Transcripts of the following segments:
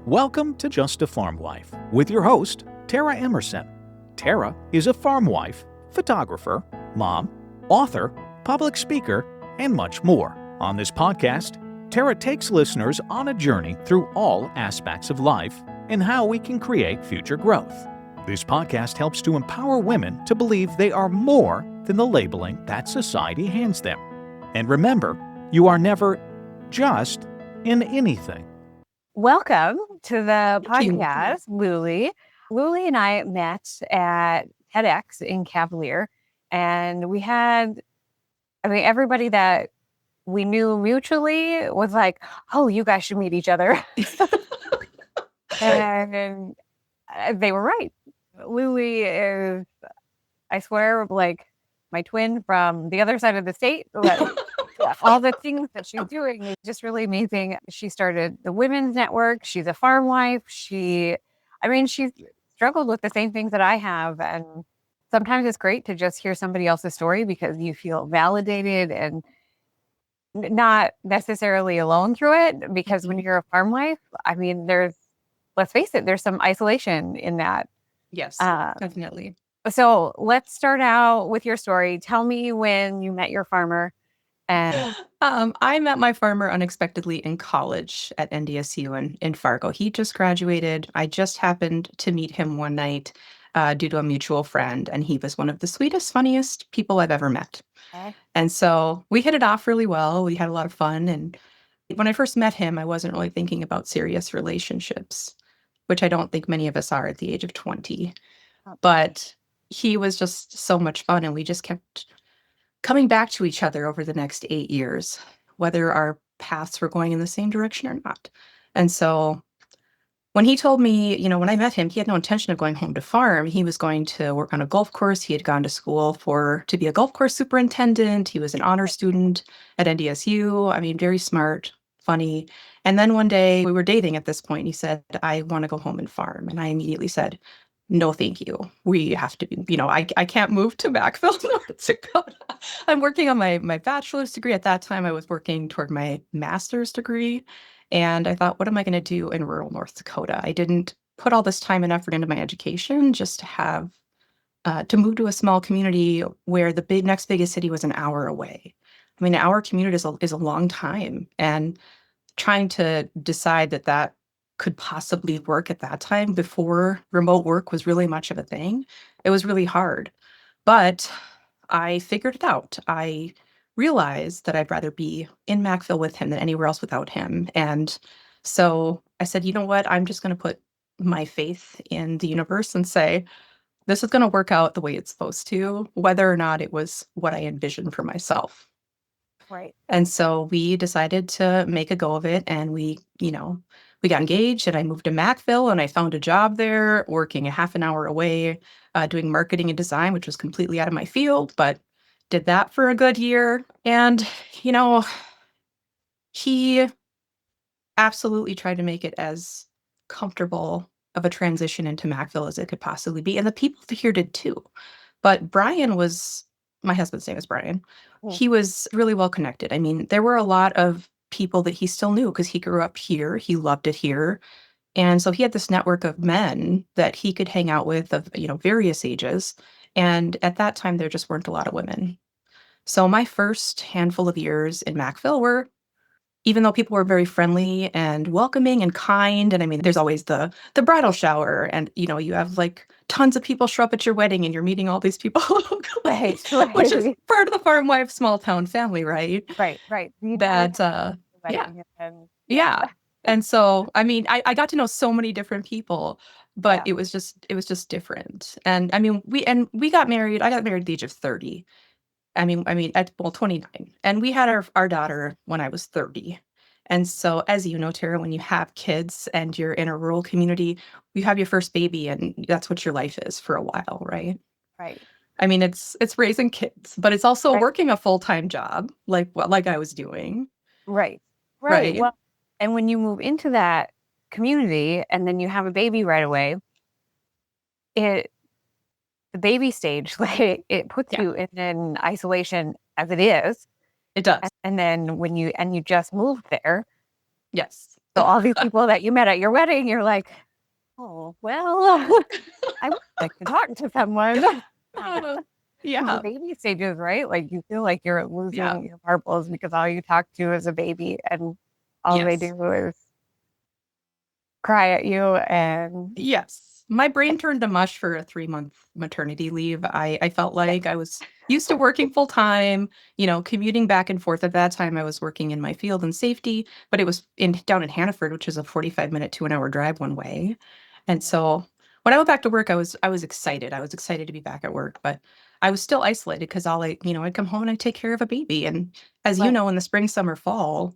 Welcome to Just a Farm Wife with your host, Tara Emerson. Tara is a farm wife, photographer, mom, author, public speaker, and much more. On this podcast, Tara takes listeners on a journey through all aspects of life and how we can create future growth. This podcast helps to empower women to believe they are more than the labeling that society hands them. And remember, you are never just in anything. Welcome to the podcast, Lule. Lule and I met at TEDx in Cavalier, and we had, everybody that we knew mutually was like, oh, you guys should meet each other. And they were right. Lule is, I swear, like my twin from the other side of the state. All the things that she's doing is just really amazing. She started the Women's Network. She's a farm wife. She's struggled with the same things that I have. And sometimes it's great to just hear somebody else's story because you feel validated and not necessarily alone through it. Because when you're a farm wife, let's face it, there's some isolation in that. Yes, definitely. So let's start out with your story. Tell me when you met your farmer. And I met my farmer unexpectedly in college at NDSU in Fargo. He just graduated. I just happened to meet him one night due to a mutual friend, and he was one of the sweetest, funniest people I've ever met. Okay. And so we hit it off really well. We had a lot of fun. And when I first met him, I wasn't really thinking about serious relationships, which I don't think many of us are at the age of 20. But he was just so much fun, and we just kept coming back to each other over the next 8 years, whether our paths were going in the same direction or not. And so when he told me, when I met him, he had no intention of going home to farm. He was going to work on a golf course. He had gone to school to be a golf course superintendent. He was an honor student at NDSU. Very smart, funny. And then one day we were dating at this point. And he said, I want to go home and farm. And I immediately said, no, thank you. We have to be, I can't move to Macville, North Dakota. I'm working on my bachelor's degree. At that time, I was working toward my master's degree. And I thought, what am I going to do in rural North Dakota? I didn't put all this time and effort into my education just to have to move to a small community where the next biggest city was an hour away. An hour commute is a long time. And trying to decide that could possibly work at that time before remote work was really much of a thing. It was really hard, but I figured it out. I realized that I'd rather be in Macville with him than anywhere else without him. And so I said, you know what? I'm just going to put my faith in the universe and say, this is going to work out the way it's supposed to, whether or not it was what I envisioned for myself. Right. And so we decided to make a go of it, and we got engaged, and I moved to Macville, and I found a job there working a half an hour away, doing marketing and design, which was completely out of my field, but did that for a good year. And, he absolutely tried to make it as comfortable of a transition into Macville as it could possibly be. And the people here did too. But my husband's name is Brian. Yeah. He was really well connected. There were a lot of people that he still knew because he grew up here. He loved it here. And so he had this network of men that he could hang out with of, various ages. And at that time, there just weren't a lot of women. So my first handful of years in Macville were, even though people were very friendly and welcoming and kind, and there's always the bridal shower, and you have like tons of people show up at your wedding, and you're meeting all these people locally, Right. which is part of the farm wife small town family, right? Right. Yeah. And so I got to know so many different people, but it was just different. And we got married. I got married at the age of 30. 29. And we had our daughter when I was 30. And so, as you know, Tara, when you have kids and you're in a rural community, you have your first baby, and that's what your life is for a while, right? Right. It's raising kids, but it's also Right. working a full-time job, like I was doing. Right. Right. Well, and when you move into that community and then you have a baby right away, the baby stage, like it puts you in an isolation as it is. It does. And then when you just moved there. Yes. So all these people that you met at your wedding, you're like, oh, well, I would like to talk to someone. The Yeah. baby stages, right? Like you feel like you're Yeah. losing your marbles because all you talk to is a baby and all they Yes. do is cry at you and Yes. My brain turned to mush for a 3-month maternity leave. I felt like I was used to working full time, commuting back and forth. At that time, I was working in my field and safety, but it was down in Hannaford, which is a 45-minute to an hour drive one way. And so when I went back to work, I was excited. I was excited to be back at work, but I was still isolated because I'd come home and I'd take care of a baby. And as you right. know, in the spring, summer, fall,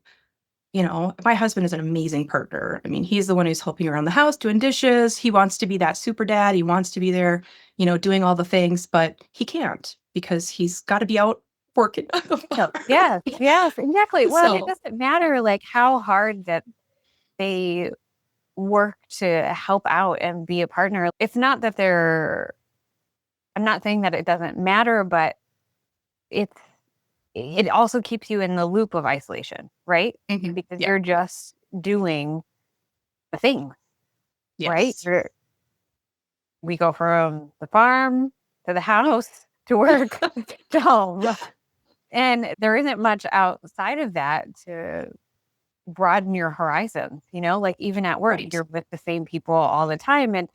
my husband is an amazing partner. I mean, he's the one who's helping around the house, doing dishes. He wants to be that super dad. He wants to be there, doing all the things, but he can't because he's got to be out working. No, yes, yes, exactly. Well, it So, doesn't matter like how hard that they work to help out and be a partner. It's not that I'm not saying that it doesn't matter, but it's it also keeps you in the loop of isolation, right? Because yeah, you're just doing the thing, right? yes. We go from the farm to the house to work to home. And there isn't much outside of that to broaden your horizons, like even at work, Right. you're with the same people all the time. And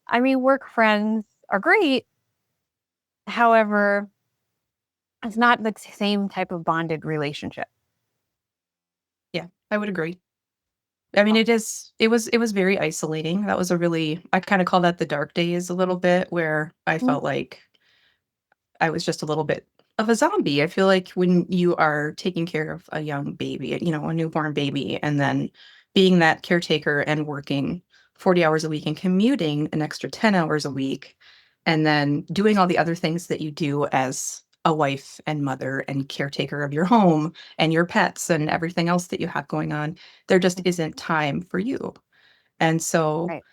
I mean, work friends are great. However, it's not the same type of bonded relationship. Yeah, I would agree. I mean, it was very isolating. That was I kind of call that the dark days a little bit, where I Mhm. felt like I was just a little bit of a zombie. I feel like when you are taking care of a young baby, a newborn baby, and then being that caretaker and working 40 hours a week and commuting an extra 10 hours a week, and then doing all the other things that you do as a wife and mother and caretaker of your home and your pets and everything else that you have going on, there just isn't time for you. And so Right.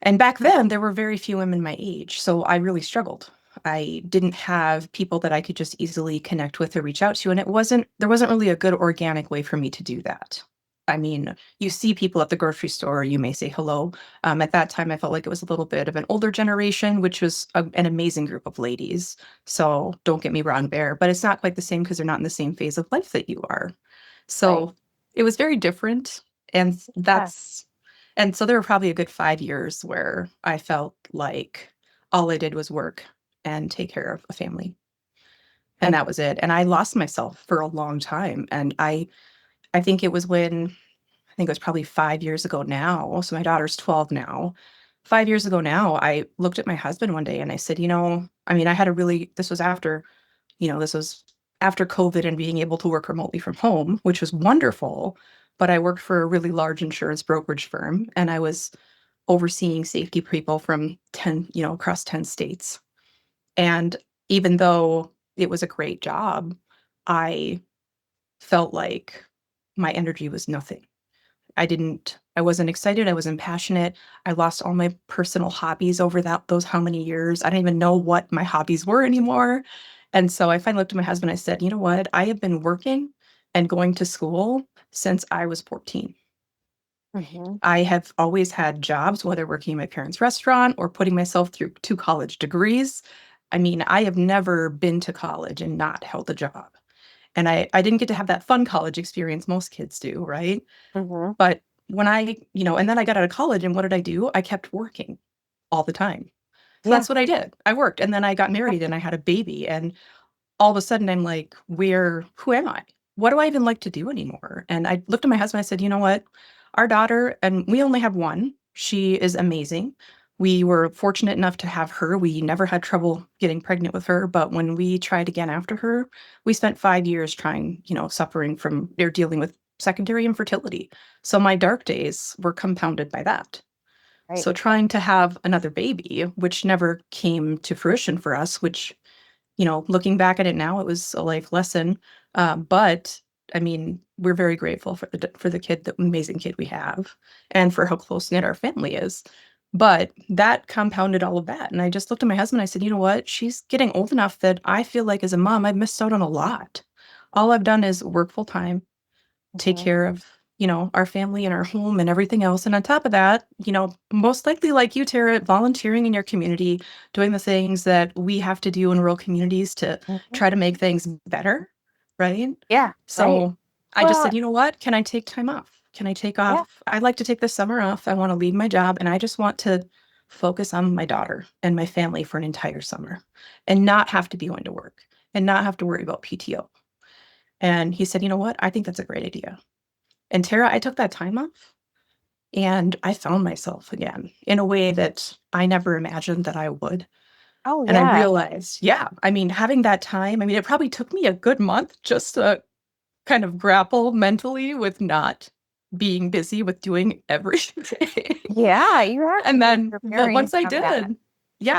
and back then, there were very few women my age, so I really struggled. I didn't have people that I could just easily connect with or reach out to, and there wasn't really a good organic way for me to do that. I mean, you see people at the grocery store, you may say hello. At that time, I felt like it was a little bit of an older generation, which was an amazing group of ladies. So don't get me wrong there, but it's not quite the same because they're not in the same phase of life that you are. Right. So it was very different. And Yeah. so there were probably a good 5 years where I felt like all I did was work and take care of a family. And And that was it. And I lost myself for a long time. And I think it was I think it was probably 5 years ago now. So my daughter's 12 now. 5 years ago now, I looked at my husband one day and I said, I mean, this was after COVID and being able to work remotely from home, which was wonderful. But I worked for a really large insurance brokerage firm and I was overseeing safety people from 10, across 10 states. And even though it was a great job, I felt like my energy was nothing. I wasn't excited. I wasn't passionate. I lost all my personal hobbies over those how many years. I don't even know what my hobbies were anymore. And so I finally looked at my husband. I said, you know what? I have been working and going to school since I was 14. Mhm. I have always had jobs, whether working in my parents' restaurant or putting myself through 2 college degrees. I mean, I have never been to college and not held a job. And I didn't get to have that fun college experience most kids do, right? Mhm. But and then I got out of college and what did I do? I kept working all the time. So Yeah. that's what I did. I worked and then I got married and I had a baby and all of a sudden I'm like, who am I? What do I even like to do anymore? And I looked at my husband, I said, you know what? Our daughter, and we only have one, she is amazing. We were fortunate enough to have her. We never had trouble getting pregnant with her. But when we tried again after her, we spent 5 years trying, suffering from, or dealing with secondary infertility. So my dark days were compounded by that. Right. So trying to have another baby, which never came to fruition for us, which looking back at it now, it was a life lesson. But I mean, we're very grateful for the kid, the amazing kid we have, and for how close knit our family is. But that compounded all of that. And I just looked at my husband. I said, you know what? She's getting old enough that I feel like as a mom, I've missed out on a lot. All I've done is work full time, take Mhm. care of, our family and our home and everything else. And on top of that, most likely like you, Tara, volunteering in your community, doing the things that we have to do in rural communities to Mhm. try to make things better, right? Yeah, right. So I just Well, said, you know what? Can I take time off? Can I take yeah. off? I'd like to take the summer off. I want to leave my job and I just want to focus on my daughter and my family for an entire summer and not have to be going to work and not have to worry about PTO. And he said, you know what? I think that's a great idea. And Tara, I took that time off and I found myself again in a way that I never imagined that I would. Oh, And I yeah. realized, having that time, it probably took me a good month just to kind of grapple mentally with not being busy with doing everything. Yeah, you And actually then preparing once I from that. did,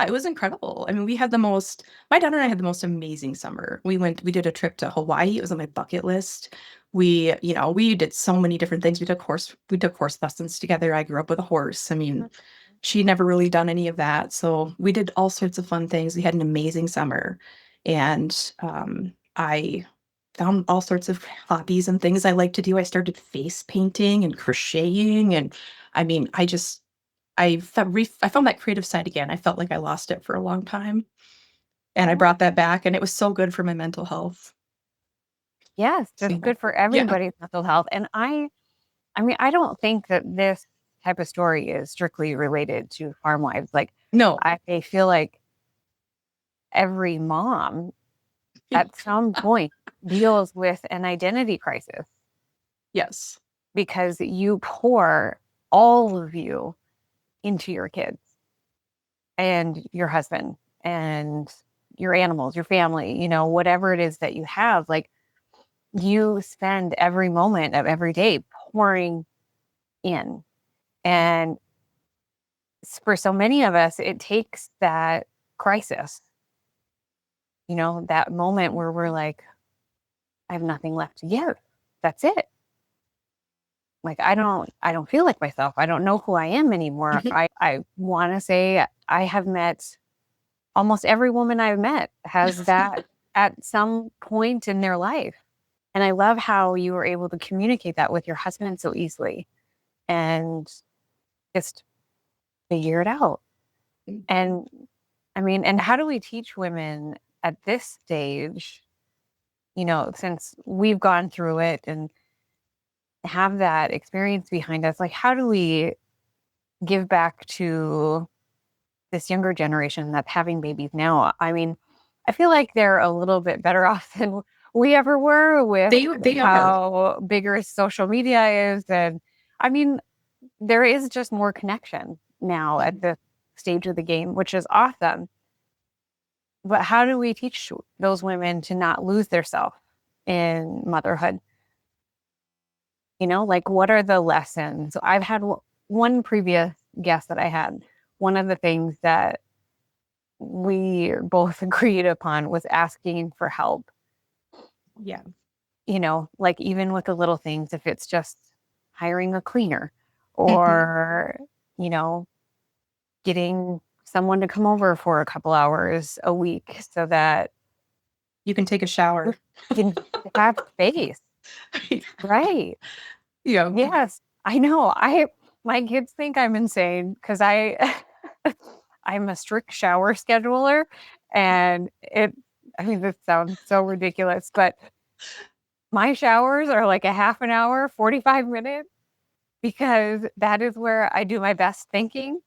it was incredible. My daughter and I had the most amazing summer. We did a trip to Hawaii. It was on my bucket list. We did so many different things. We took horse lessons together. I grew up with a horse. Mhm. She never really done any of that. So we did all sorts of fun things. We had an amazing summer. And I found all sorts of hobbies and things I like to do. I started face painting and crocheting. And I mean, I just, I, I found that creative side again. I felt like I lost it for a long time. And I Yeah. brought that back. And it was so good for my mental health. Yes, it's So, good for yeah. everybody's mental health. And I mean, I don't think that this type of story is strictly related to farm wives. Like, No. I feel like every mom at some point deals with an identity crisis Yes. because you pour all of you into your kids and your husband and your animals, your family, whatever it is that you have. Like, you spend every moment of every day pouring in. And for so many of us, it takes that crisis, that moment where we're like, I have nothing left to give. That's it. Like, I don't feel like myself. I don't know who I am anymore. I want to say I have met almost every woman I've met has that at some point in their life. And I love how you were able to communicate that with your husband so easily and just figure it out. And I mean, and how do we teach women at this stage, since we've gone through it and have that experience behind us, like, how do we give back to this younger generation that's having babies now? I mean, I feel like they're a little bit better off than we ever were with They are. how bigger social media is. And I mean, there is just more connection now at the stage of the game, which is awesome. But how do we teach those women to not lose their self in motherhood? Like, what are the lessons? I've had one previous guest that I had. One of the things that we both agreed upon was asking for help. Yeah. Like, even with the little things, if it's just hiring a cleaner or, you know, getting someone to come over for a couple hours a week so that You can take a shower. you can have space. Right. Yeah. Yes. I know. My kids think I'm insane because I'm a strict shower scheduler, and I mean, this sounds so ridiculous, but my showers are like a half an hour, 45 minutes, because that is where I do my best thinking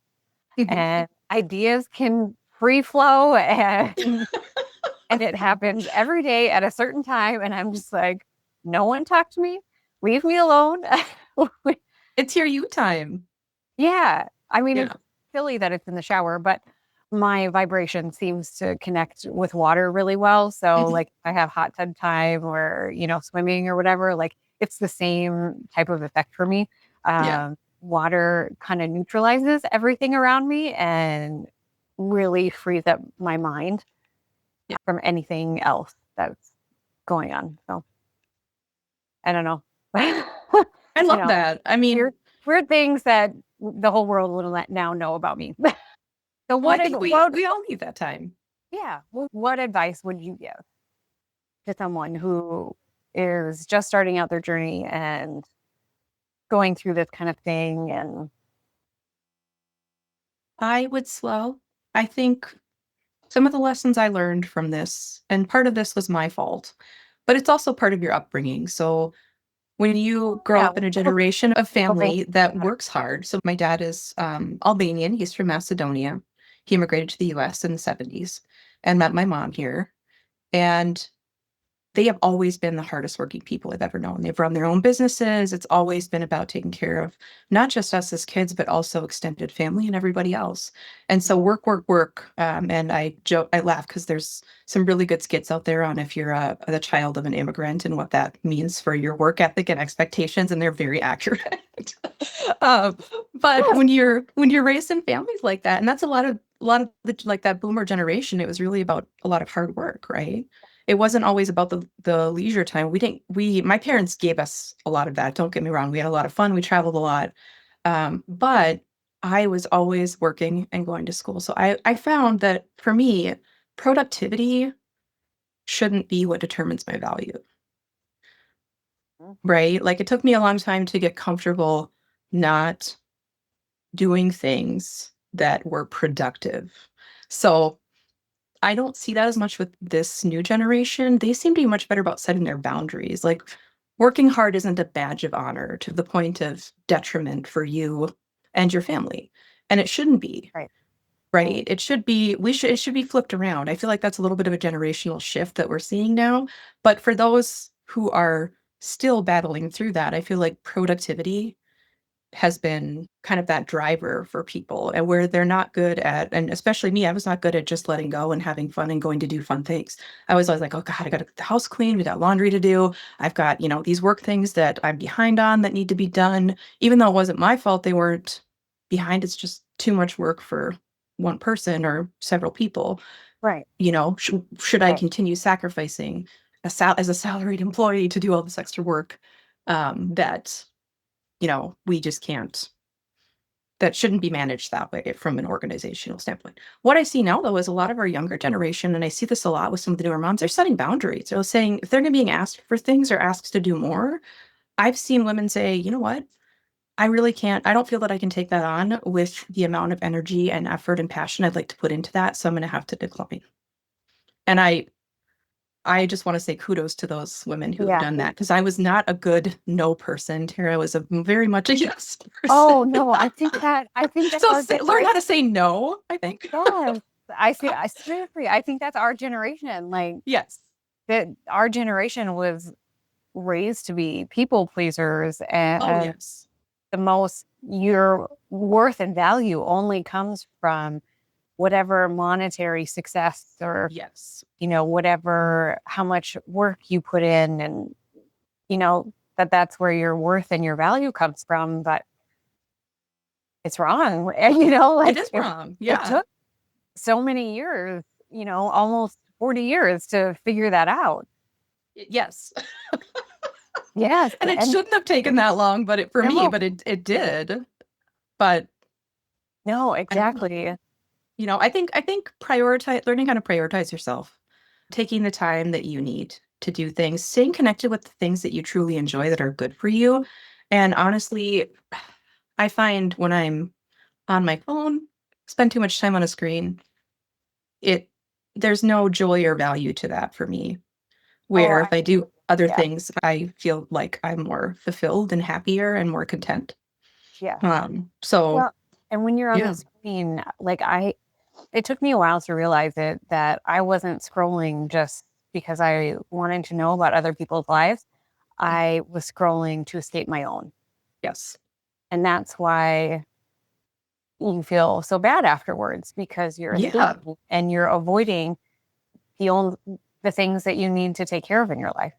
and ideas can free flow, and it happens every day at a certain time. And I'm just like, no one talk to me. Leave me alone. It's your you time. Yeah. I mean, Yeah. it's silly that it's in the shower, but my vibration seems to connect with water really well. So, like, if I have hot tub time or, swimming or whatever, like, it's the same type of effect for me. Yeah. Water kind of neutralizes everything around me and really frees up my mind Yeah. from anything else that's going on. So, I don't know. I love that. I mean, weird things that the whole world will now know about me. So I think we all need that time. yeah, what advice would you give to someone who is just starting out their journey and going through this kind of thing? And I would slow. I think some of the lessons I learned from this, and part of this was my fault, but it's also part of your upbringing. So when you grow yeah, up in a generation of hoping family that works hard. So my dad is Albanian. He's from Macedonia. He immigrated to the US in the 70s and met my mom here. And they have always been the hardest working people I've ever known. They've run their own businesses. It's always been about taking care of not just us as kids, but also extended family and everybody else. And so work, work, work. And I joke, I laugh because there's some really good skits out there on if you're the child of an immigrant and what that means for your work ethic and expectations, and they're very accurate. um, but when you're raised in families like that, and that's a lot of the, like that boomer generation, it was really about a lot of hard work, right? It wasn't always about the leisure time. My parents gave us a lot of that. Don't get me wrong. We had a lot of fun. We traveled a lot. But I was always working and going to school. So I found that for me, productivity shouldn't be what determines my value, right? Like it took me a long time to get comfortable not doing things that were productive. So I don't see that as much with this new generation. They seem to be much better about setting their boundaries. Like working hard isn't a badge of honor to the point of detriment for you and your family. And it shouldn't be, right. right? It should be, it should be flipped around. I feel like that's a little bit of a generational shift that we're seeing now. But for those who are still battling through that, I feel like productivity has been kind of that driver for people, and where they're not good at, and especially me, I was not good at just letting go and having fun and going to do fun things. I was always like, oh God, I got to get the house clean. We got laundry to do. I've got, these work things that I'm behind on that need to be done. Even though it wasn't my fault, they weren't behind. It's just too much work for one person or several people. Right. Should I continue sacrificing as a salaried employee to do all this extra work that we just can't, that shouldn't be managed that way from an organizational standpoint. What I see now, though, is a lot of our younger generation, and I see this a lot with some of the newer moms, they're setting boundaries. They're saying if they're being asked for things or asked to do more, I've seen women say, you know what? I really can't, I don't feel that I can take that on with the amount of energy and effort and passion I'd like to put into that. So I'm going to have to decline. And I just want to say kudos to those women who have done that, because I was not a good no person. Tara was very much a yes person. Oh no, I think that's so learn how to say no, I think. Yes. I seriously, I think that's our generation. Like, yes, that our generation was raised to be people pleasers, and yes, the most your worth and value only comes from whatever monetary success or yes, whatever, how much work you put in, and that's where your worth and your value comes from. But it's wrong. And it is wrong. Yeah, it took so many years, almost 40 years to figure that out. yes. Yes. And it shouldn't have taken that long, but it did. But no, exactly. I think learning how to prioritize yourself, taking the time that you need to do things, staying connected with the things that you truly enjoy that are good for you. And honestly, I find when I'm on my phone, spend too much time on a screen, there's no joy or value to that for me. Where if I do other things, I feel like I'm more fulfilled and happier and more content. Yeah. So and when you're on the screen, like it took me a while to realize that I wasn't scrolling just because I wanted to know about other people's lives. I was scrolling to escape my own. Yes. And that's why you feel so bad afterwards, because you're escaping and you're avoiding the things that you need to take care of in your life.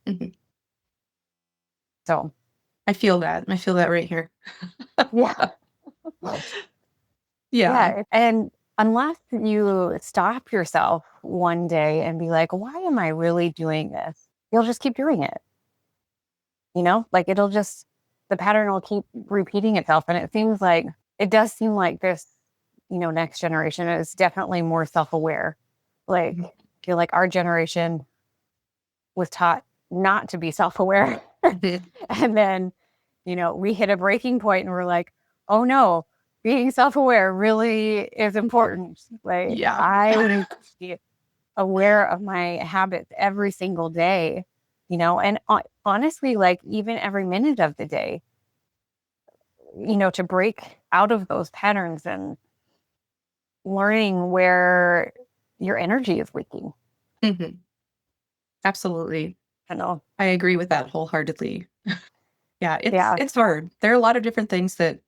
Mm-hmm. So I feel that right here. Yeah. Yeah. And unless you stop yourself one day and be like, why am I really doing this? You'll just keep doing it. Like the pattern will keep repeating itself. And it does seem like this, next generation is definitely more self-aware. Like, I feel like our generation was taught not to be self-aware. And then we hit a breaking point and we're like, oh no, being self-aware really is important. Like Yeah. I need to be aware of my habits every single day, and honestly, like even every minute of the day, to break out of those patterns and learning where your energy is leaking. Mhm. Absolutely. I know. I agree with that wholeheartedly. Yeah, Yeah. it's hard. There are a lot of different things that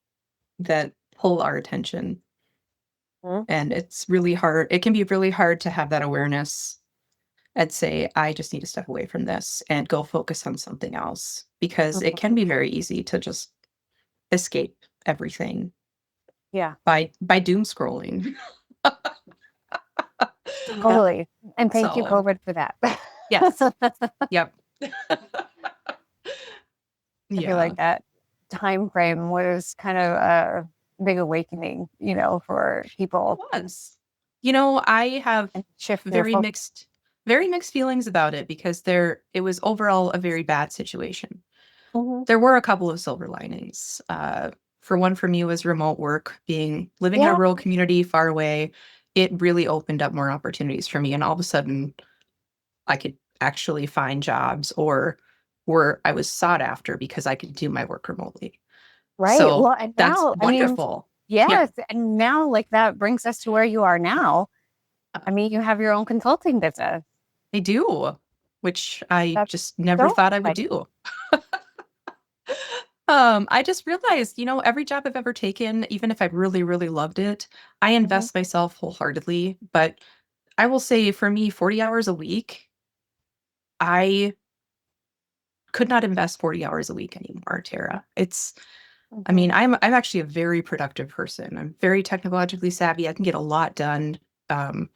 pull our attention, Mhm. and it's really hard. It can be really hard to have that awareness and say, I just need to step away from this and go focus on something else, because it can be very easy to just escape everything Yeah, by doom scrolling. totally. And thank you, So, COVID, for that. yes. Yep. I feel Yeah. like that time frame was kind of a big awakening, for people It was. I have and shift their very focus. mixed very mixed feelings about it, because it was overall a very bad situation. Mhm. There were a couple of silver linings. For one, for me, was remote work. Living in a Yeah, rural community far away, it really opened up more opportunities for me. And all of a sudden, I could actually find jobs, or where I was sought after because I could do my work remotely. right. So Well, and that's now, I mean, wonderful. Yeah, yes, and now like that brings us to where you are now. I mean, you have your own consulting business. I do, which I That's just never so thought I would exciting. do. I just realized, every job I've ever taken, even if I really, really loved it, I Mhm. invest myself wholeheartedly. But I will say, for me, 40 hours a week, I could not invest 40 hours a week anymore, Tara. I Mhm. mean, I'm actually a very productive person. I'm very technologically savvy. I can get a lot done. Um,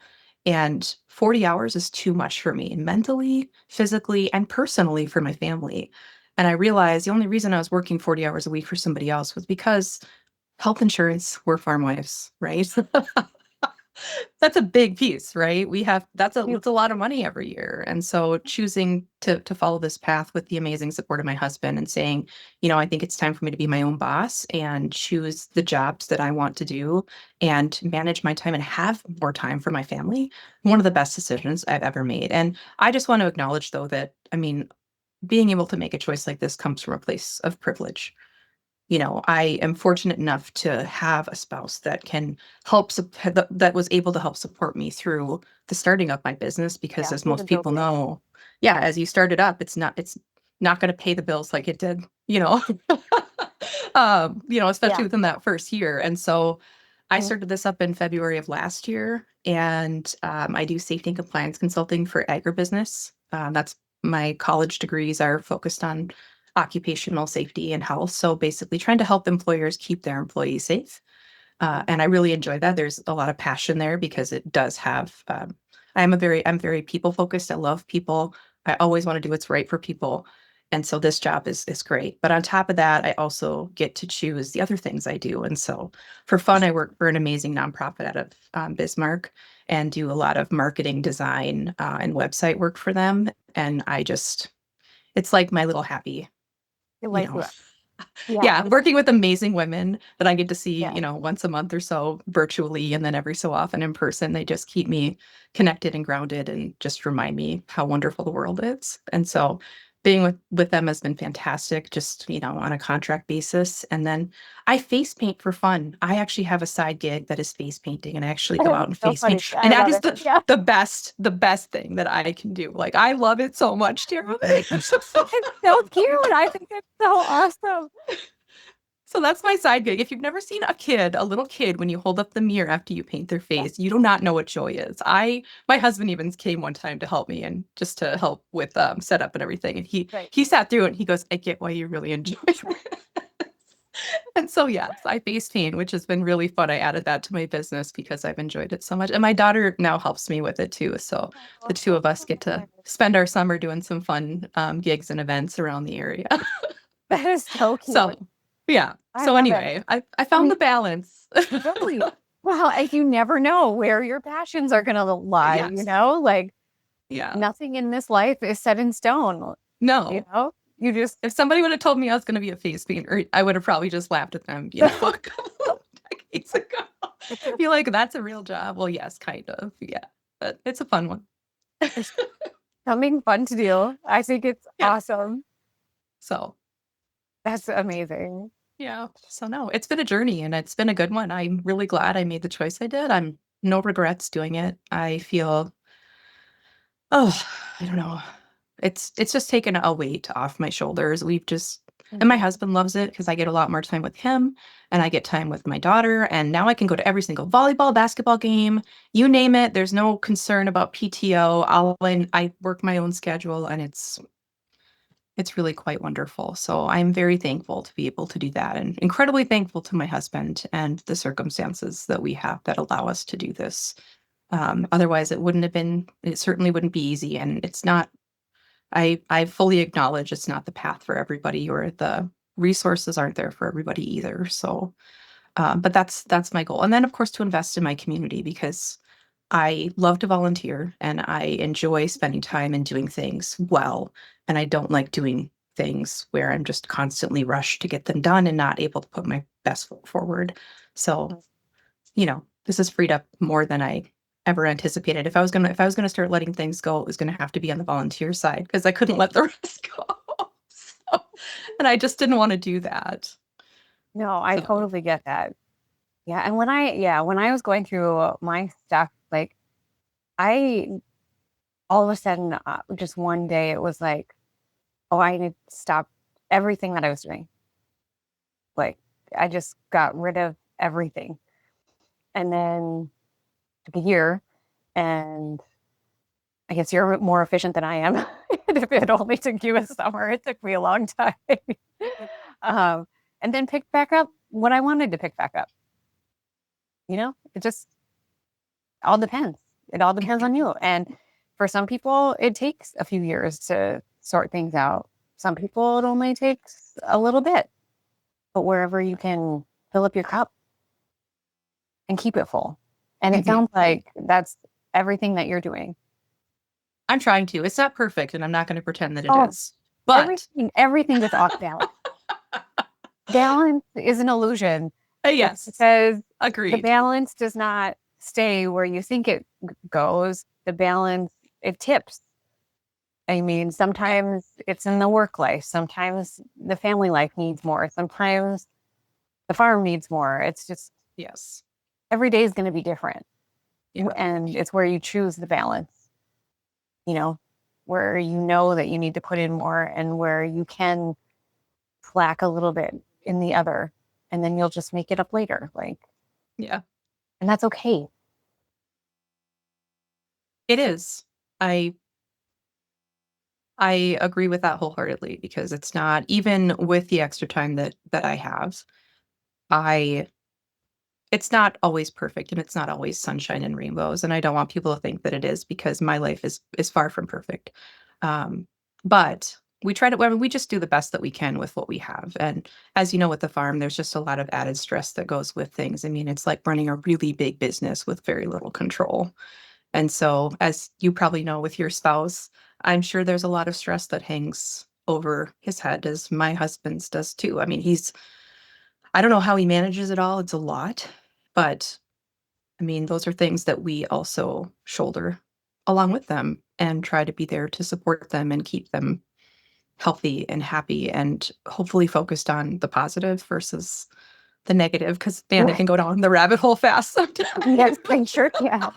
and 40 hours is too much for me, mentally, physically, and personally, for my family. And I realized the only reason I was working 40 hours a week for somebody else was because health insurance, we're farm wives, right? That's a big piece, right? You- That's a lot of money every year. And so choosing to follow this path with the amazing support of my husband and saying, I think it's time for me to be my own boss and choose the jobs that I want to do and manage my time and have more time for my family. One of the best decisions I've ever made. And I just want to acknowledge, though, that, I mean, being able to make a choice like this comes from a place of privilege. I am fortunate enough to have a spouse that can that was able to help support me through the starting of my business, because, Yeah, as you're the most people go-getter. know, yeah, as you start it up, it's not going to pay the bills like it did, especially Yeah. within that first year. And so I Mhm. started this up in February of last year, and I do safety and compliance consulting for agribusiness. That's my college degrees are focused on occupational safety and health. So basically, trying to help employers keep their employees safe. And I really enjoy that. There's a lot of passion there, because it does have. I'm very people focused. I love people. I always want to do what's right for people. And so this job is great. But on top of that, I also get to choose the other things I do. And so for fun, I work for an amazing nonprofit out of Bismarck, and do a lot of marketing design and website work for them. And it's like my little happy, It you lights know, you up. Yeah. yeah, working with amazing women that I get to see, Yeah. once a month or so virtually, and then every so often in person. They just keep me connected and grounded, and just remind me how wonderful the world is. And so being with them has been fantastic, just, on a contract basis. And then I face paint for fun. I actually have a side gig that is face painting, and I actually go out and So face paint. funny. I And that love is it. Yeah. the best thing that I can do. Like, I love it so much, Tara. It's so cute. I think it's so awesome. So that's my side gig. If you've never seen a little kid, when you hold up the mirror after you paint their Yeah. face, you do not know what joy is. My husband even came one time to help me, and just to help with setup and everything. And he Right. he sat through it, and he goes, "I get why you really enjoy it." And so, yes, I face paint, which has been really fun. I added that to my business because I've enjoyed it so much. And my daughter now helps me with it too. So the Oh, two of us get to spend our summer doing some fun gigs and events around the area. that is so cute. So, yeah. I So love it. anyway, I I found mean, the balance. really. Well, you never know where your passions are going to lie, Yes. Like Yeah. nothing in this life is set in stone, you No. know? You just If somebody would have told me I was going to be a face painter, I would have probably just laughed at them, a couple of decades ago. Be like, that's a real job. Well, yes, kind of. Yeah. But it's a fun one. something fun to do. I think it's Yeah. awesome. So, That's amazing. yeah. So, no, it's been a journey and it's been a good one. I'm really glad I made the choice I did. I'm no regrets doing it. I feel, oh, I don't know. It's just taken a weight off my shoulders. And my husband loves it because I get a lot more time with him and I get time with my daughter. And now I can go to every single volleyball, basketball game, you name it. There's no concern about PTO. I work my own schedule and it's really quite wonderful. So I'm very thankful to be able to do that and incredibly thankful to my husband and the circumstances that we have that allow us to do this. Otherwise, it certainly wouldn't be easy. And it's not, I fully acknowledge it's not the path for everybody or the resources aren't there for everybody either. So, but that's my goal. And then, of course, to invest in my community because I love to volunteer and I enjoy spending time and doing things well. And I don't like doing things where I'm just constantly rushed to get them done and not able to put my best foot forward. So, this has freed up more than I ever anticipated. If I was gonna start letting things go, it was gonna have to be on the volunteer side because I couldn't let the rest go. So, and I just didn't want to do that. No, I totally get that. Yeah, and when I was going through my stuff, like I all of a sudden just one day it was like, oh, I need to stop everything that I was doing. Like I just got rid of everything. And then took a year and I guess you're more efficient than I am. If it only took you a summer, it took me a long time. And then picked back up what I wanted to pick back up. It just all depends. It all depends on you. And for some people, it takes a few years to sort things out. Some people, it only takes a little bit. But wherever you can fill up your cup and keep it full. And it sounds like that's everything that you're doing. I'm trying to. It's not perfect, and I'm not going to pretend that it is. But everything is off balance. Balance is an illusion. Yes, because agreed. The balance does not stay where you think it goes. The balance, it tips. I mean, sometimes it's in the work life. Sometimes the family life needs more. Sometimes the farm needs more. It's just, yes, every day is going to be different. Yeah. And it's where you choose the balance, where you know that you need to put in more and where you can slack a little bit in the other. And then you'll just make it up later. Yeah. And that's okay. It is. I agree with that wholeheartedly because it's not even with the extra time that I have. It's not always perfect and it's not always sunshine and rainbows. And I don't want people to think that it is because my life is far from perfect. But we we just do the best that we can with what we have. And as you know, with the farm, there's just a lot of added stress that goes with things. I mean, it's like running a really big business with very little control. And so, as you probably know with your spouse, I'm sure there's a lot of stress that hangs over his head, as my husband's does too. I mean, I don't know how he manages it all. It's a lot. But I mean, those are things that we also shoulder along with them and try to be there to support them and keep them healthy and happy and hopefully focused on the positive versus the negative because man, it can go down the rabbit hole fast sometimes. Yes, I'm sure. Yeah.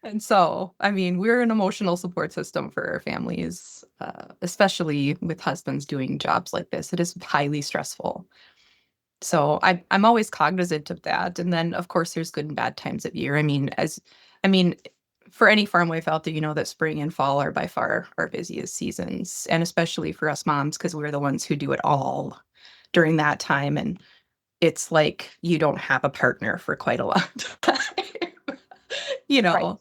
And so, I mean, we're an emotional support system for our families, especially with husbands doing jobs like this. It is highly stressful. So I'm always cognizant of that. And then, of course, there's good and bad times of year. I mean, for any farm wife out there, you know that spring and fall are by far our busiest seasons, and especially for us moms because we're the ones who do it all during that time. And it's like you don't have a partner for quite a long time. Right.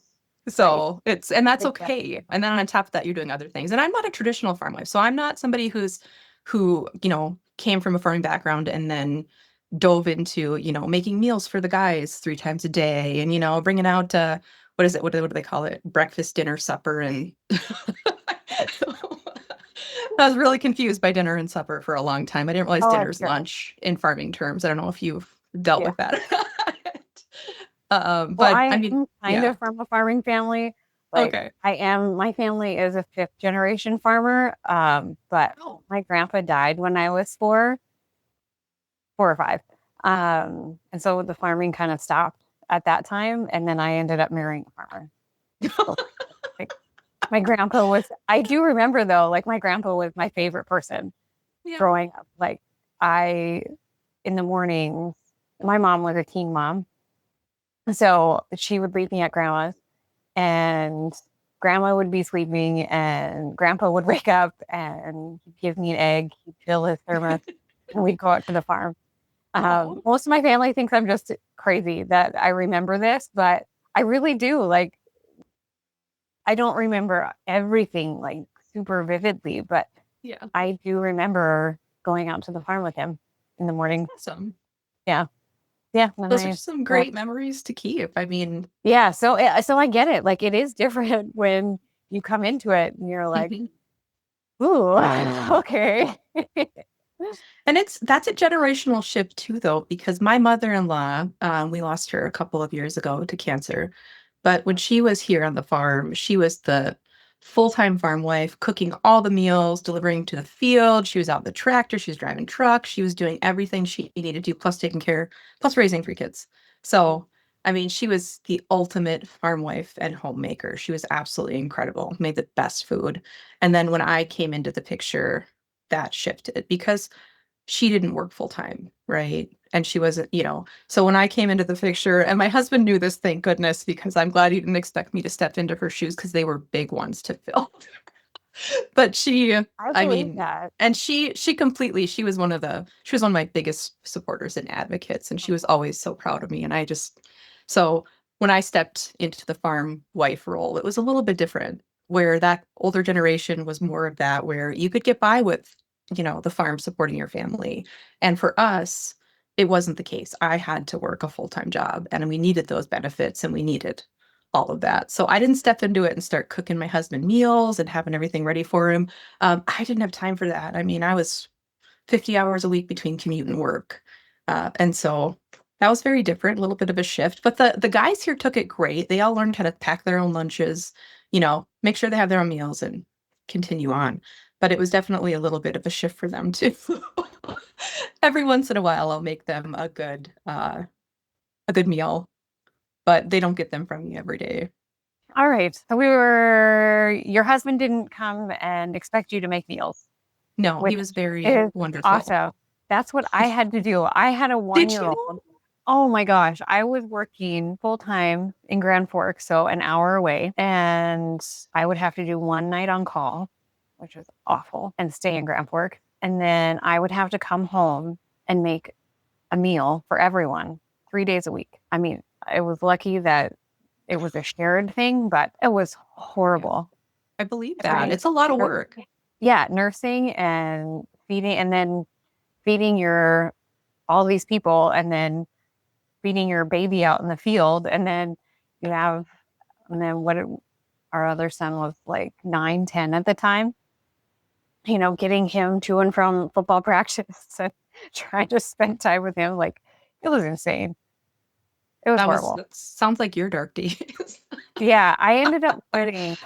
So and that's okay. And then on top of that, you're doing other things. And I'm not a traditional farm wife. So I'm not somebody who came from a farming background and then dove into, making meals for the guys 3 times a day and, bringing out, what is it? What do they call it? Breakfast, dinner, supper. And I was really confused by dinner and supper for a long time. I didn't realize Oh, I'm dinner's sure. lunch in farming terms. I don't know if you've dealt Yeah. with that. Well, But I I mean, am kind yeah. of from a farming family. Like Okay. my family is a fifth generation farmer. But Oh, my grandpa died when I was four or five. And so the farming kind of stopped at that time. And then I ended up marrying a farmer. So, like, my grandpa was, I do remember though, like my grandpa was my favorite person yeah. growing up. Like I, in the mornings, my mom was a teen mom. So she would leave me at grandma's and grandma would be sleeping and grandpa would wake up and he'd give me an egg. He'd fill his thermos and we'd go out to the farm. Oh, Most of my family thinks I'm just crazy that I remember this, but I really do. Like, I don't remember everything like super vividly, but yeah. I do remember going out to the farm with him in the morning. Awesome. Yeah. Yeah. And Those are I, some yeah. great memories to keep. I mean, Yeah. So I get it. Like, it is different when you come into it and you're like, mhm. ooh, okay. And that's a generational shift too, though, because my mother-in-law, we lost her a couple of years ago to cancer. But when she was here on the farm, she was the full-time farm wife, cooking all the meals, delivering to the field. She was out in the tractor, she was driving trucks, she was doing everything she needed to do, plus taking care, plus raising three kids. So, I mean, she was the ultimate farm wife and homemaker. She was absolutely incredible, made the best food. And then when I came into the picture, that shifted because she didn't work full time, right? And she wasn't, so when I came into the picture, and my husband knew this, thank goodness, because I'm glad he didn't expect me to step into her shoes because they were big ones to fill. But I I believe mean, that. and she was one of my biggest supporters and advocates, and she was always so proud of me. And so when I stepped into the farm wife role, it was a little bit different, where that older generation was more of that, where you could get by with, the farm supporting your family. And for us, it wasn't the case. I had to work a full-time job, and we needed those benefits, and we needed all of that. So I didn't step into it and start cooking my husband meals and having everything ready for him. I didn't have time for that. I mean, I was 50 hours a week between commute and work. And so that was very different, a little bit of a shift. But the guys here took it great. They all learned how to pack their own lunches, make sure they have their own meals and continue on. But it was definitely a little bit of a shift for them too. Every once in a while, I'll make them a good meal, but they don't get them from me every day. All right. So your husband didn't come and expect you to make meals, No, he which was very is wonderful. awesome. That's what I had to do. I had a Did 1 year you? old. Oh my gosh. I was working full time in Grand Forks, so an hour away. And I would have to do one night on call, which was awful, and stay in Grand Forks. And then I would have to come home and make a meal for everyone 3 days a week. I mean, I was lucky that it was a shared thing, but it was Yeah, horrible. I believe that. Every It's a lot of work. Yeah, nursing and feeding, and then feeding your all these people, and then feeding your baby out in the field, and then you have, and then our other son was like 9, 10 at the time. Getting him to and from football practice and trying to spend time with him, like it was insane. It was horrible. That sounds like your dark days. Yeah, I ended up quitting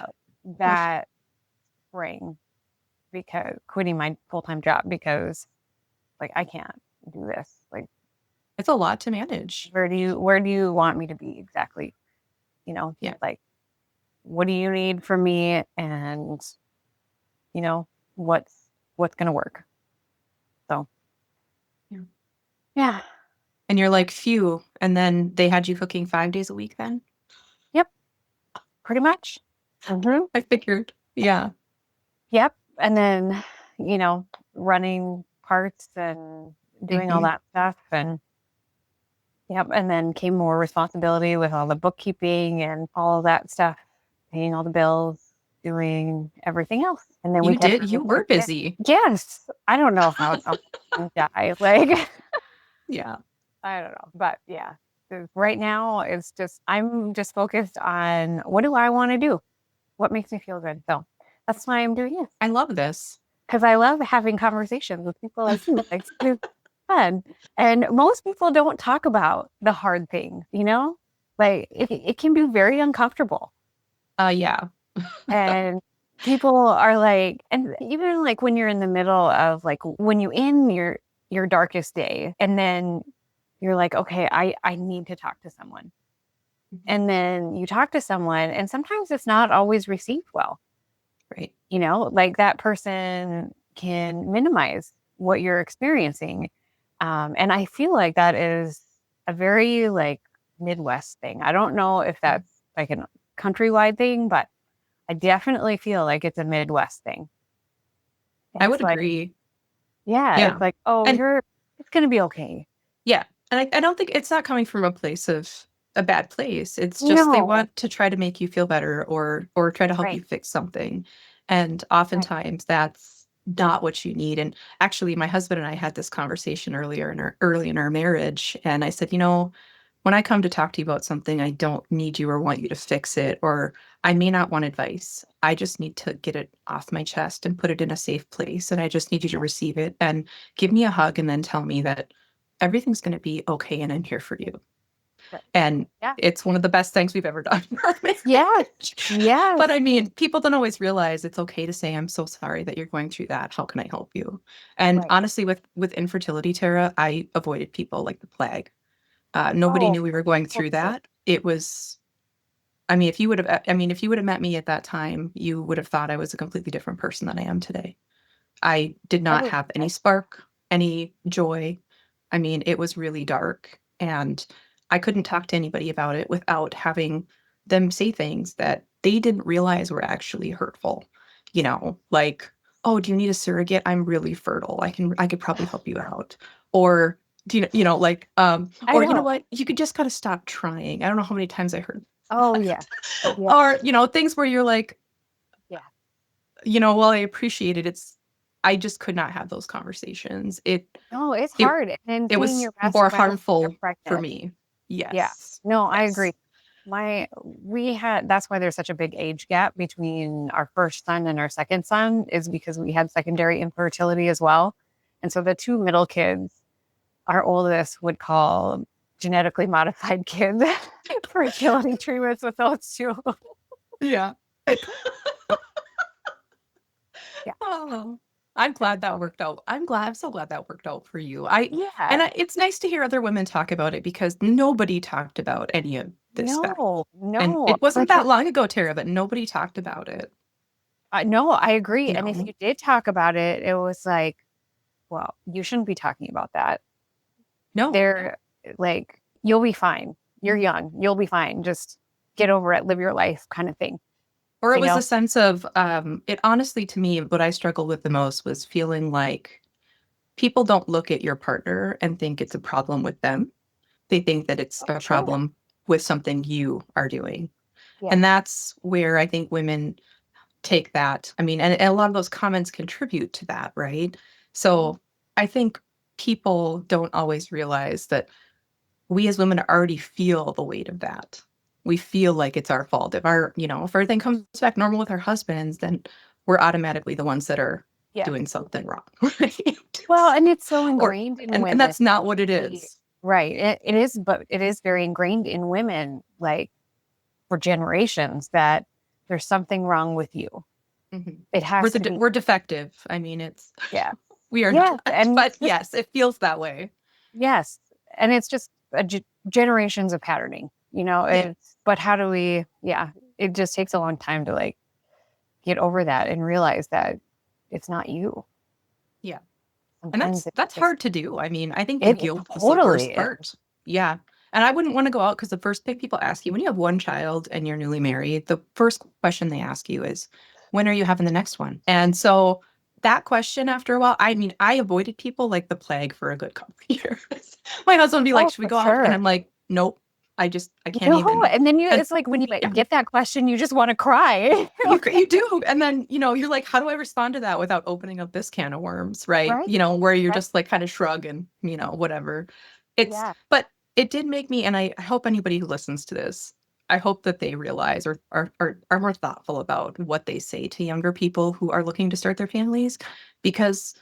that spring because quitting my full-time job because like I can't do this. Like It's a lot to manage. where do you want me to be exactly? Yeah. Like what do you need from me and you know what's going to work. So, Yeah. yeah. And you're like, phew. And then they had you cooking 5 days a week then? Yep, pretty much. Hmm. I figured. Yeah. Yep. And then, running parts and doing all Mhm. that stuff and yep, and then came more responsibility with all the bookkeeping and all of that stuff, paying all the bills, doing everything else. And then we kept You having were more kids. busy. Yes. I don't know how else to die. Like, Yeah. I don't know. But yeah, right now it's just, I'm just focused on what do I want to do? What makes me feel good? So that's why I'm doing it. I love this. because I love having conversations with people like you. Like, it's fun. And most people don't talk about the hard things, you know? Like, it can be very uncomfortable. Yeah. And people are like, and even like when you're in the middle of like when you in your darkest day, and then you're like, okay, I need to talk to someone. And then you talk to someone, and sometimes it's not always received well. Right. You know, like that person can minimize what you're experiencing. And I feel like that is a very like Midwest thing. I don't know if that's like a countrywide thing, but I definitely feel like it's a Midwest thing. I It's would like, agree. yeah, Yeah. it's like, oh, And it's going to be okay. yeah. And I don't think it's not coming from a place of a bad place. It's just they No, want to try to make you feel better or try to help right, you fix something. And right. oftentimes that's not what you need. And actually my husband and I had this conversation early in our marriage. And I said, when I come to talk to you about something, I don't need you or want you to fix it, or I may not want advice. I just need to get it off my chest and put it in a safe place. And I just need you to receive it and give me a hug and then tell me that everything's going to be okay and I'm here for you. Right. And Yeah. it's one of the best things we've ever done in our marriage. Yeah. Yeah. But I mean, people don't always realize it's okay to say, I'm so sorry that you're going through that. How can I help you? And Right. honestly, with infertility, Tara, I avoided people like the plague. Nobody Oh, knew we were going through that. It was, if you would have met me at that time, you would have thought I was a completely different person than I am today. I did not oh, have any spark, any joy. I mean, it was really dark, and I couldn't talk to anybody about it without having them say things that they didn't realize were actually hurtful. Like, "Oh, do you need a surrogate? I'm really fertile. I could probably help you out." Or do like, I or you know know. what? You could just gotta stop trying. I don't know how many times I heard Oh, that. yeah. Yeah. Or, things where you're like, Yeah. while I appreciate it, I just could not have those conversations. No, it's It hard. And then it seeing was your best more friend get harmful for pregnant. me. Yeah. Yes. No, I Yes. agree. That's why there's such a big age gap between our first son and our second son, is because we had secondary infertility as well. And so the two middle kids, our oldest would call genetically modified kids fertility treatments with those two. Yeah. Yeah. Oh, I'm glad that worked out. I'm so glad that worked out for you. And Yeah. it's nice to hear other women talk about it because nobody talked about any of this stuff. No, And no. it wasn't Like, that long ago, Tara, but nobody talked about it. no, I agree. You And if know? you did talk about it, it was like, well, you shouldn't be talking about that. No. They're like, you'll be fine. You're young. You'll be fine. Just get over it, live your life kind of thing. Or it You was know? a sense of it honestly to me, what I struggled with the most was feeling like people don't look at your partner and think it's a problem with them. They think that it's a Sure. problem with something you are doing. Yeah. And that's where I think women take that. I mean, and a lot of those comments contribute to that, right? So I think people don't always realize that we as women already feel the weight of that. We feel like it's our fault. If everything comes back normal with our husbands, then we're automatically the ones that are Yeah. doing something wrong. Right? Well, and it's so Or ingrained in and women. that's not what it The- is. Right. It is, but it is very ingrained in women, like for generations, that there's something wrong with you. Mhm. It has to be. We're defective. I mean, Yeah. we are Yes. not, And but yes, it feels that way. yes. And it's just generations of patterning, Yeah. but how do we, yeah, it just takes a long time to like get over that and realize that it's not you. Yeah. And Sometimes it's that's just, hard to do. I mean, I think the it guilt is the totally worst is. part. Yeah. And I wouldn't want to go out because the first thing people ask you when you have one child and you're newly married, the first question they ask you is, when are you having the next one? And so that question after a while, I mean, I avoided people like the plague for a good couple of years. My husband would be like, Oh, should we for go out? And sure. I'm like, nope. I can't No, even. and then And it's like when you yeah, get that question, you just want to cry. you do. And then, you're like, how do I respond to that without opening up this can of worms? Right. Right, Where you're right. just like kind of shrug and, whatever. Yeah. But it did make me, and I hope anybody who listens to this I hope that they realize or are more thoughtful about what they say to younger people who are looking to start their families, because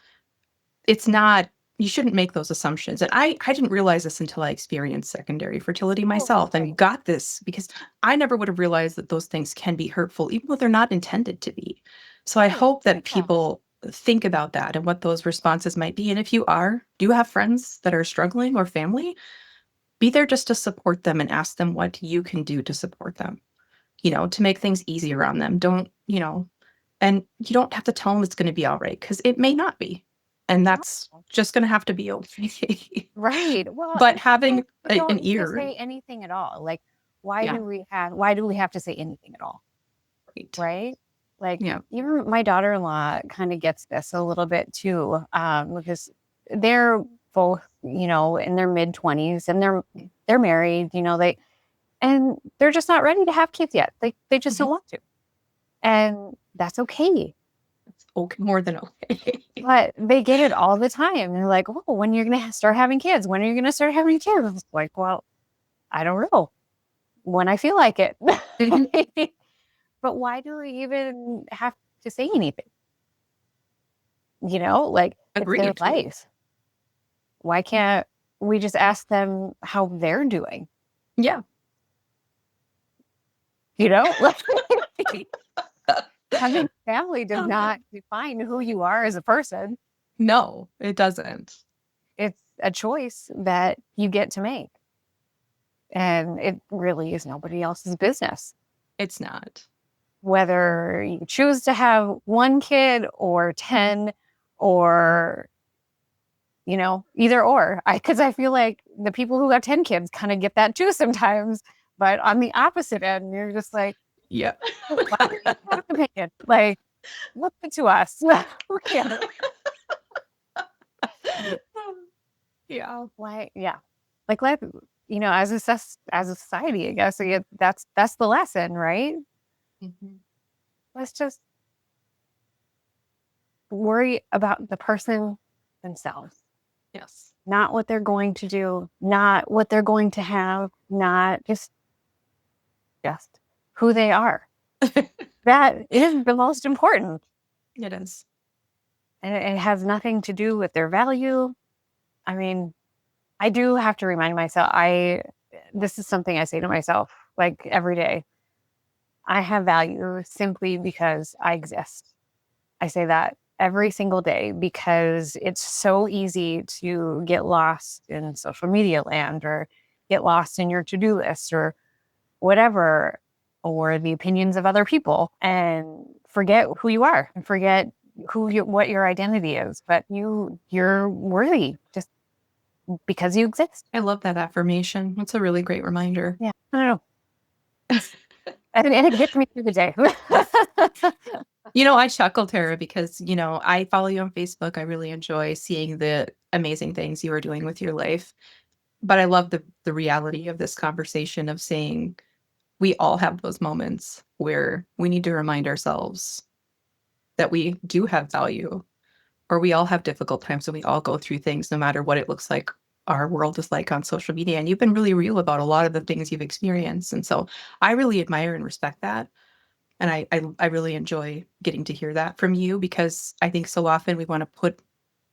it's not, you shouldn't make those assumptions. And I didn't realize this until I experienced secondary fertility myself and got this, because I never would have realized that those things can be hurtful, even though they're not intended to be. So I hope that people think about that and what those responses might be. And if you do have friends that are struggling or family, be there just to support them and ask them what you can do to support them, to make things easier on them. Don't, and you don't have to tell them it's going to be all right, because it may not be. And that's just going to have to be okay. Right. Well, But having we don't an need to ear. say anything at all. Like, why do we have to say anything at all? Right. Like, even my daughter-in-law kind of gets this a little bit too, because they're both, in their mid-20s, and they're married, and they're just not ready to have kids yet. They just don't want to. And that's okay. It's okay, more than okay. But they get it all the time. They're like, "Oh, when you're going to start having kids? When are you going to start having kids?" It's like, well, I don't know. When I feel like it. But why do we even have to say anything? Like, Agreed. It's their life. Why can't we just ask them how they're doing? Yeah. Having family does not define who you are as a person. No, it doesn't. It's a choice that you get to make. And it really is nobody else's business. It's not. Whether you choose to have one kid or 10 or, either or. Because I feel like the people who have 10 kids kind of get that too sometimes. But on the opposite end, you're just like, yeah. Opinion. Like, look to us. Who cares? Yeah. Why? Yeah. Like, as a society, I guess that's the lesson, right? Mm-hmm. Let's just worry about the person themselves. Yes. Not what they're going to do, not what they're going to have, not just who they are. That is the most important. It is. And it has nothing to do with their value. I mean, I do have to remind myself, this is something I say to myself like every day. I have value simply because I exist. I say that every single day because it's so easy to get lost in social media land or get lost in your to-do list or whatever, or the opinions of other people, and forget who you are and forget what your identity is. But you're worthy just because you exist. I love that affirmation. It's a really great reminder. Yeah. I don't know. and it gets me through the day. I chuckle, Tara, because, I follow you on Facebook. I really enjoy seeing the amazing things you are doing with your life. But I love the reality of this conversation of saying we all have those moments where we need to remind ourselves that we do have value, or we all have difficult times, and we all go through things no matter what it looks like our world is like on social media. And you've been really real about a lot of the things you've experienced. And so I really admire and respect that. And I really enjoy getting to hear that from you, because I think so often we want to put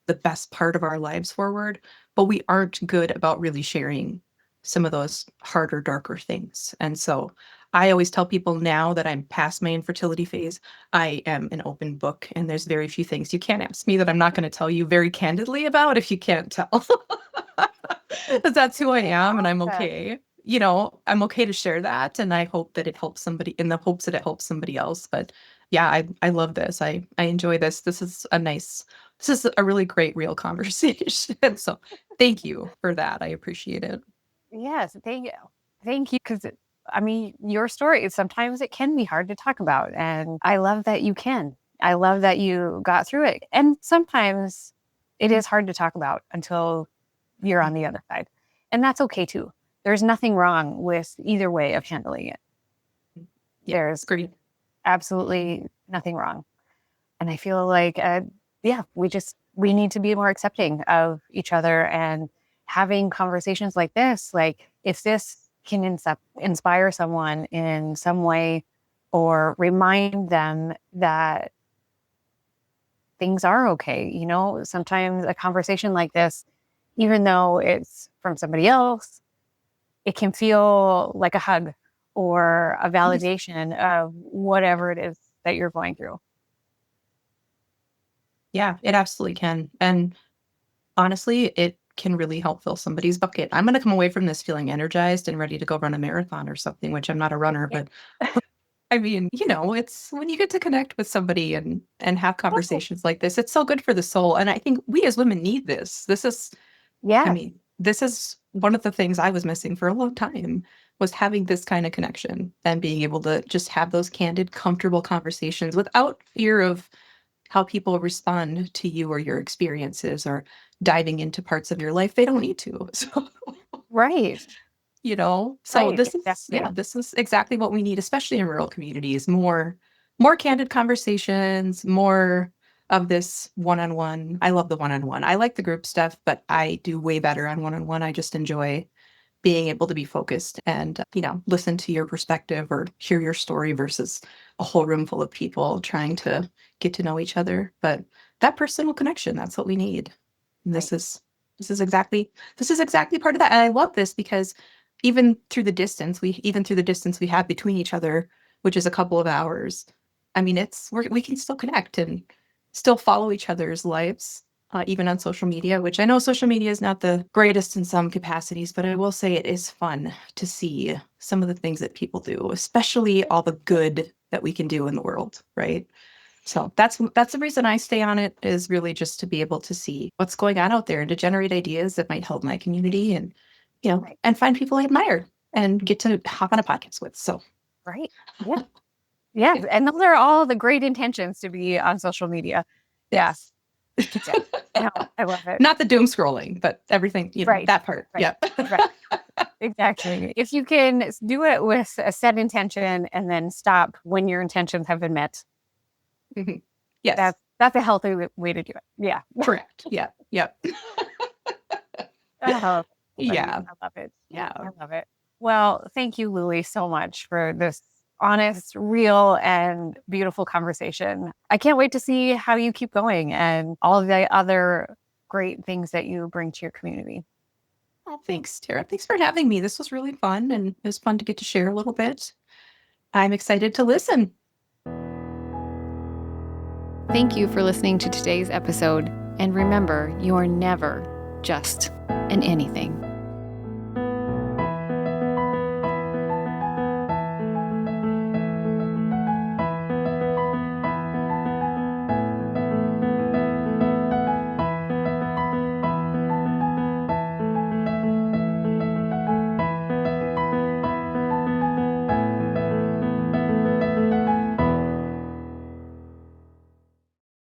the best part of our lives forward, but we aren't good about really sharing some of those harder, darker things. And so I always tell people, now that I'm past my infertility phase, I am an open book, and there's very few things you can't ask me that I'm not going to tell you very candidly about if you can't tell. Because that's who I am, and I'm okay. I'm okay to share that, and I hope that it helps somebody, in the hopes that it helps somebody else. But yeah, I love this. I enjoy this. This is a really great, real conversation. So thank you for that. I appreciate it. Yes, thank you. Thank you. Because your story, sometimes it can be hard to talk about. And I love that you can. I love that you got through it. And sometimes it is hard to talk about until you're on the other side. And that's okay too. There's nothing wrong with either way of handling it. Yeah, There's great. Absolutely nothing wrong. And I feel like, we need to be more accepting of each other and having conversations like this. Like, if this can inspire someone in some way or remind them that things are okay. You know, sometimes a conversation like this, even though it's from somebody else, it can feel like a hug or a validation of whatever it is that you're going through. Yeah, it absolutely can. And honestly, it can really help fill somebody's bucket. I'm going to come away from this feeling energized and ready to go run a marathon or something, which I'm not a runner, but I mean, you know, it's when you get to connect with somebody and have conversations like this, it's so good for the soul. And I think we as women need this. I mean, this is one of the things I was missing for a long time, was having this kind of connection and being able to just have those candid, comfortable conversations without fear of how people respond to you or your experiences or diving into parts of your life they don't need to. So, Right. you know, so Right. Exactly. this is exactly what we need, especially in rural communities. More candid conversations, more of this one-on-one. I love the one-on-one. I like the group stuff, but I do way better on one-on-one. I just enjoy being able to be focused and, you know, listen to your perspective or hear your story versus a whole room full of people trying to get to know each other. But that personal connection, that's what we need. And Right. this is exactly part of that. And I love this because even through the distance we have between each other, which is a couple of hours, I mean, we can still connect and still follow each other's lives, even on social media, which I know social media is not the greatest in some capacities, but I will say it is fun to see some of the things that people do, especially all the good that we can do in the world, right? So that's the reason I stay on it, is really just to be able to see what's going on out there and to generate ideas that might help my community and, you know, Right. and find people I admire and get to hop on a podcast with. So Right. Yeah. Yeah. And those are all the great intentions to be on social media. Yeah. yes. Yeah. No, I love it. Not the doom scrolling, but everything, you know, Right. that part. Right. Yeah. Right. Exactly. If you can do it with a set intention and then stop when your intentions have been met, Mhm. Yes. that's a healthy way to do it. Yeah. Correct. Yeah. Yep. Oh, Yeah. I love it. Yeah. I love it. Well, thank you, Lule, so much for this honest, real, and beautiful conversation. I can't wait to see how you keep going and all of the other great things that you bring to your community. Well, thanks, Tara. Thanks for having me. This was really fun, and it was fun to get to share a little bit. I'm excited to listen. Thank you for listening to today's episode. And remember, you are never just an anything.